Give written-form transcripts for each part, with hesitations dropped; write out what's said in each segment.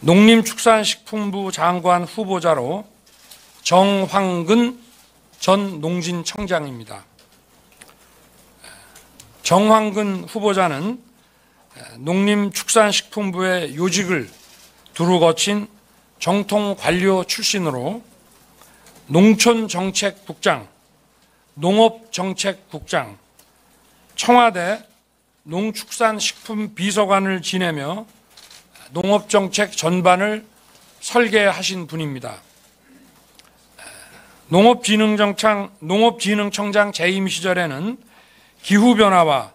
농림축산식품부 장관 후보자로 정황근 전 농진청장입니다. 정황근 후보자는 농림축산식품부의 요직을 두루 거친 정통 관료 출신으로 농촌정책국장, 농업정책국장, 청와대 농축산식품비서관을 지내며 농업정책 전반을 설계하신 분입니다. 농업진흥청장 재임 시절에는 기후변화와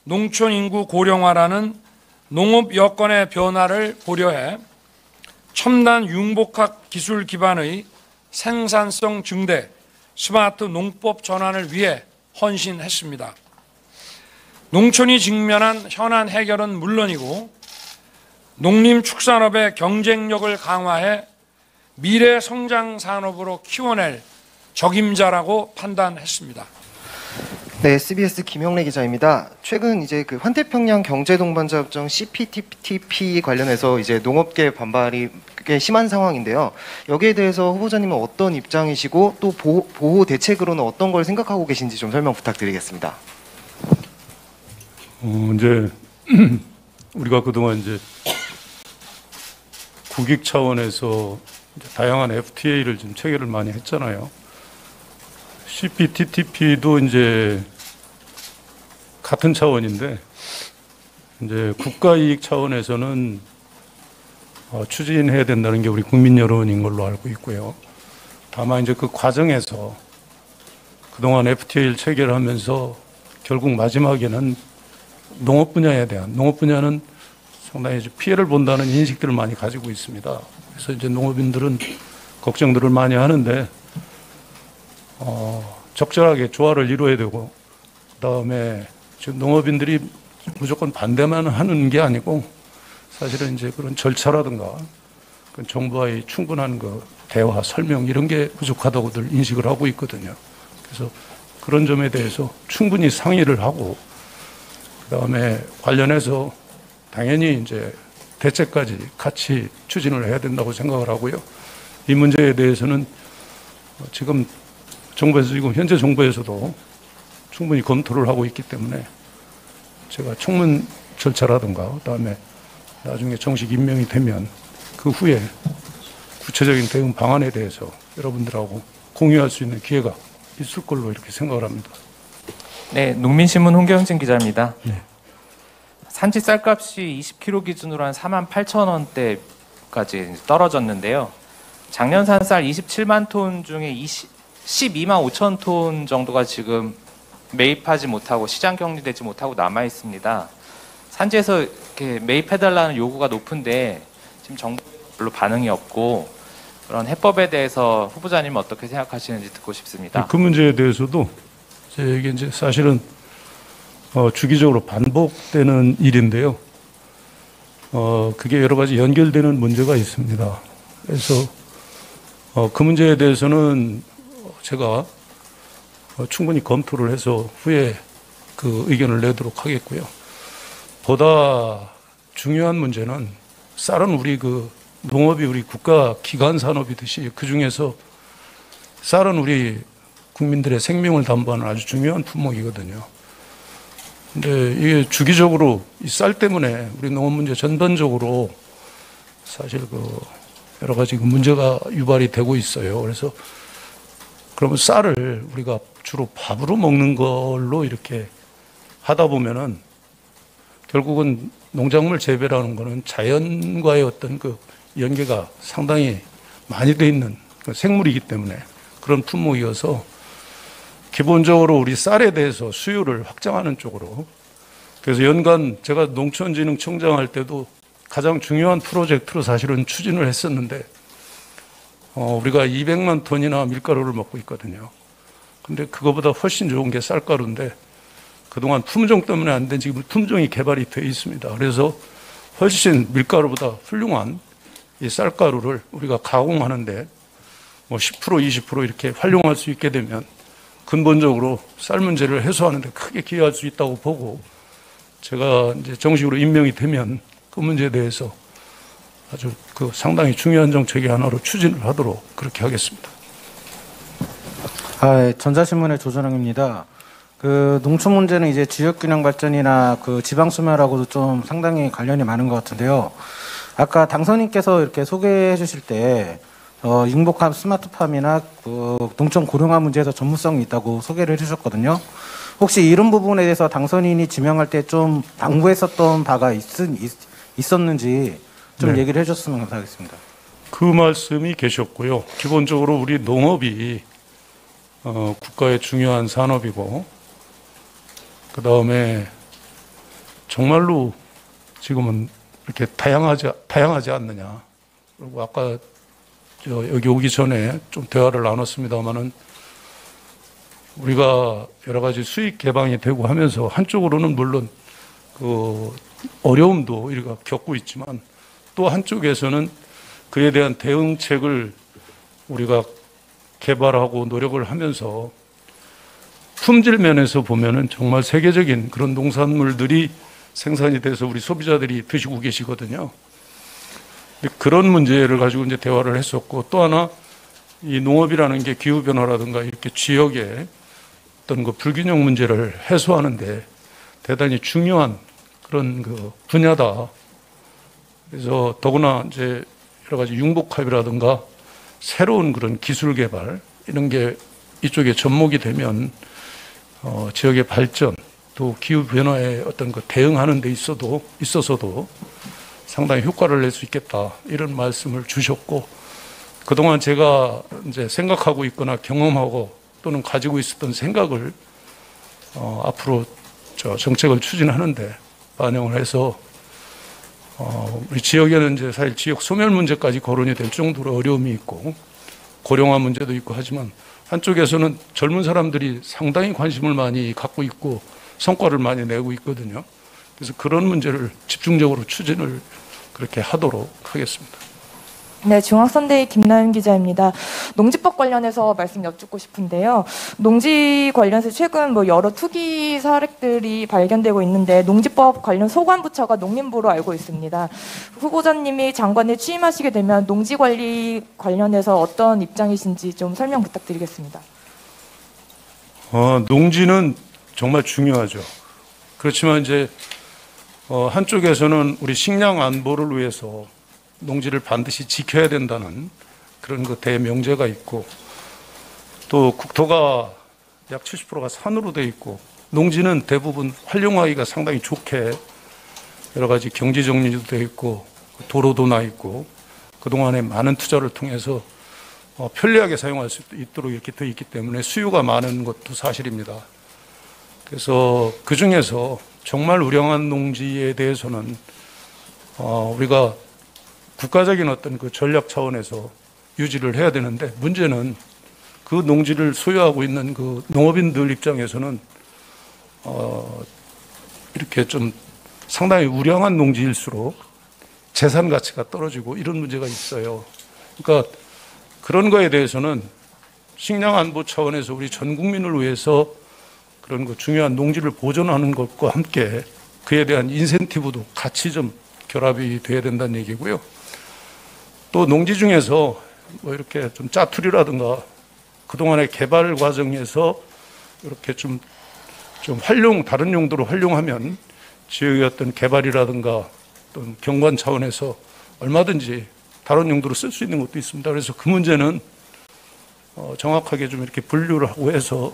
농촌인구 고령화라는 농업 여건의 변화를 고려해 첨단 융복합 기술 기반의 생산성 증대, 스마트 농법 전환을 위해 헌신했습니다. 농촌이 직면한 현안 해결은 물론이고 농림축산업의 경쟁력을 강화해 미래 성장 산업으로 키워낼 적임자라고 판단했습니다. 네, SBS 김영래 기자입니다. 최근 이제 그 환태평양 경제동반자협정 CPTPP 관련해서 이제 농업계 반발이 꽤 심한 상황인데요. 여기에 대해서 후보자님은 어떤 입장이시고 또 보호 대책으로는 어떤 걸 생각하고 계신지 좀 설명 부탁드리겠습니다. 이제 우리가 그동안 이제 국익 차원에서 이제 다양한 FTA를 좀 체결을 많이 했잖아요. CPTPP도 이제 같은 차원인데 이제 국가 이익 차원에서는 추진해야 된다는 게 우리 국민 여론인 걸로 알고 있고요. 다만 이제 그 과정에서 그동안 FTA를 체결하면서 결국 마지막에는 농업 분야는 상당히 피해를 본다는 인식들을 많이 가지고 있습니다. 그래서 이제 농업인들은 걱정들을 많이 하는데 적절하게 조화를 이루어야 되고, 그다음에 지금 농업인들이 무조건 반대만 하는 게 아니고 사실은 이제 그런 절차라든가 그 정부와의 충분한 그 대화, 설명 이런 게 부족하다고들 인식을 하고 있거든요. 그래서 그런 점에 대해서 충분히 상의를 하고 그다음에 관련해서 당연히 이제 대책까지 같이 추진을 해야 된다고 생각을 하고요. 이 문제에 대해서는 지금 현재 정부에서도 충분히 검토를 하고 있기 때문에 제가 청문 절차라든가 그다음에 나중에 정식 임명이 되면 그 후에 구체적인 대응 방안에 대해서 여러분들하고 공유할 수 있는 기회가 있을 걸로 이렇게 생각을 합니다. 네, 농민신문 홍경진 기자입니다. 네. 산지 쌀값이 20kg 기준으로 한 48,000원대까지 떨어졌는데요. 작년 산 쌀 27만 톤 중에 12만 5천 톤 정도가 지금 매입하지 못하고 시장 격리되지 못하고 남아 있습니다. 산지에서 이렇게 매입해달라는 요구가 높은데 지금 정부 별로 반응이 없고 그런 해법에 대해서 후보자님은 어떻게 생각하시는지 듣고 싶습니다. 그 문제에 대해서도 이게 이제 사실은 주기적으로 반복되는 일인데요. 그게 여러 가지 연결되는 문제가 있습니다. 그래서 그 문제에 대해서는 제가 충분히 검토를 해서 후에 그 의견을 내도록 하겠고요. 보다 중요한 문제는 쌀은 우리 그 농업이 우리 국가 기관 산업이듯이 그 중에서 쌀은 우리 국민들의 생명을 담보하는 아주 중요한 품목이거든요. 근데 이게 주기적으로 이 쌀 때문에 우리 농업 문제 전반적으로 사실 그 여러 가지 그 문제가 유발이 되고 있어요. 그래서 그러면 쌀을 우리가 주로 밥으로 먹는 걸로 이렇게 하다 보면은 결국은 농작물 재배라는 거는 자연과의 어떤 그 연계가 상당히 많이 돼 있는 생물이기 때문에 그런 품목이어서 기본적으로 우리 쌀에 대해서 수요를 확장하는 쪽으로, 그래서 연간 제가 농촌진흥청장 할 때도 가장 중요한 프로젝트로 사실은 추진을 했었는데 우리가 200만 톤이나 밀가루를 먹고 있거든요. 근데 그거보다 훨씬 좋은 게 쌀가루인데 그동안 품종 때문에 안 된 지금 품종이 개발이 되어 있습니다. 그래서 훨씬 밀가루보다 훌륭한 이 쌀가루를 우리가 가공하는데 뭐 10% 20% 이렇게 활용할 수 있게 되면 근본적으로 쌀 문제를 해소하는 데 크게 기여할 수 있다고 보고, 제가 이제 정식으로 임명이 되면 그 문제에 대해서 아주 그 상당히 중요한 정책의 하나로 추진을 하도록 그렇게 하겠습니다. 전자신문의 조전영입니다. 그 농촌 문제는 이제 지역균형 발전이나 그 지방 소멸하고도 좀 상당히 관련이 많은 것 같은데요. 아까 당선인께서 이렇게 소개해 주실 때 융복합 스마트팜이나 그 농촌 고령화 문제에서 전문성이 있다고 소개를 해주셨거든요. 혹시 이런 부분에 대해서 당선인이 지명할 때 좀 당부했었던 바가 있었는지 좀 네. 얘기를 해줬으면 감사하겠습니다. 그 말씀이 계셨고요. 기본적으로 우리 농업이 국가의 중요한 산업이고, 그 다음에 정말로 지금은 이렇게 다양하지 않느냐. 그리고 아까 여기 오기 전에 좀 대화를 나눴습니다마는 우리가 여러 가지 수익 개방이 되고 하면서 한쪽으로는 물론 그 어려움도 우리가 겪고 있지만 또 한쪽에서는 그에 대한 대응책을 우리가 개발하고 노력을 하면서 품질 면에서 보면은 정말 세계적인 그런 농산물들이 생산이 돼서 우리 소비자들이 드시고 계시거든요. 그런 문제를 가지고 이제 대화를 했었고, 또 하나 이 농업이라는 게 기후 변화라든가 이렇게 지역의 어떤 그 불균형 문제를 해소하는데 대단히 중요한 그런 그 분야다. 그래서 더구나 이제 여러 가지 융복합이라든가 새로운 그런 기술 개발 이런 게 이쪽에 접목이 되면 지역의 발전 또 기후 변화에 어떤 그 대응하는 데 있어서도 상당히 효과를 낼 수 있겠다 이런 말씀을 주셨고, 그동안 제가 이제 생각하고 있거나 경험하고 또는 가지고 있었던 생각을 앞으로 정책을 추진하는데 반영을 해서 우리 지역에는 이제 사실 지역 소멸 문제까지 거론이 될 정도로 어려움이 있고 고령화 문제도 있고 하지만 한쪽에서는 젊은 사람들이 상당히 관심을 많이 갖고 있고 성과를 많이 내고 있거든요. 그래서 그런 문제를 집중적으로 추진을 그렇게 하도록 하겠습니다. 네, 중앙선대위 김나윤 기자입니다. 농지법 관련해서 말씀 여쭙고 싶은데요. 농지 관련해서 최근 여러 투기 사례들이 발견되고 있는데 농지법 관련 소관부처가 농림부로 알고 있습니다. 후보자님이 장관에 취임하시게 되면 농지 관리 관련해서 어떤 입장이신지 좀 설명 부탁드리겠습니다. 농지는 정말 중요하죠. 그렇지만 이제 한쪽에서는 우리 식량 안보를 위해서 농지를 반드시 지켜야 된다는 그런 그 대명제가 있고, 또 국토가 약 70%가 산으로 돼 있고 농지는 대부분 활용하기가 상당히 좋게 여러 가지 경제 정리도 돼 있고 도로도 나 있고 그동안에 많은 투자를 통해서 편리하게 사용할 수 있도록 이렇게 돼 있기 때문에 수요가 많은 것도 사실입니다. 그래서 그 중에서 정말 우량한 농지에 대해서는 우리가 국가적인 어떤 그 전략 차원에서 유지를 해야 되는데, 문제는 그 농지를 소유하고 있는 그 농업인들 입장에서는 이렇게 좀 상당히 우량한 농지일수록 재산 가치가 떨어지고 이런 문제가 있어요. 그러니까 그런 거에 대해서는 식량 안보 차원에서 우리 전 국민을 위해서 그런 그 중요한 농지를 보존하는 것과 함께 그에 대한 인센티브도 같이 좀 결합이 돼야 된다는 얘기고요. 또 농지 중에서 이렇게 좀 짜투리라든가 그동안의 개발 과정에서 이렇게 좀 다른 용도로 활용하면 지역의 어떤 개발이라든가 또 경관 차원에서 얼마든지 다른 용도로 쓸 수 있는 것도 있습니다. 그래서 그 문제는 정확하게 좀 이렇게 분류를 하고 해서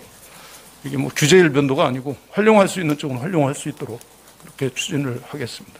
이게 규제 일변도가 아니고 활용할 수 있는 쪽은 활용할 수 있도록 그렇게 추진을 하겠습니다.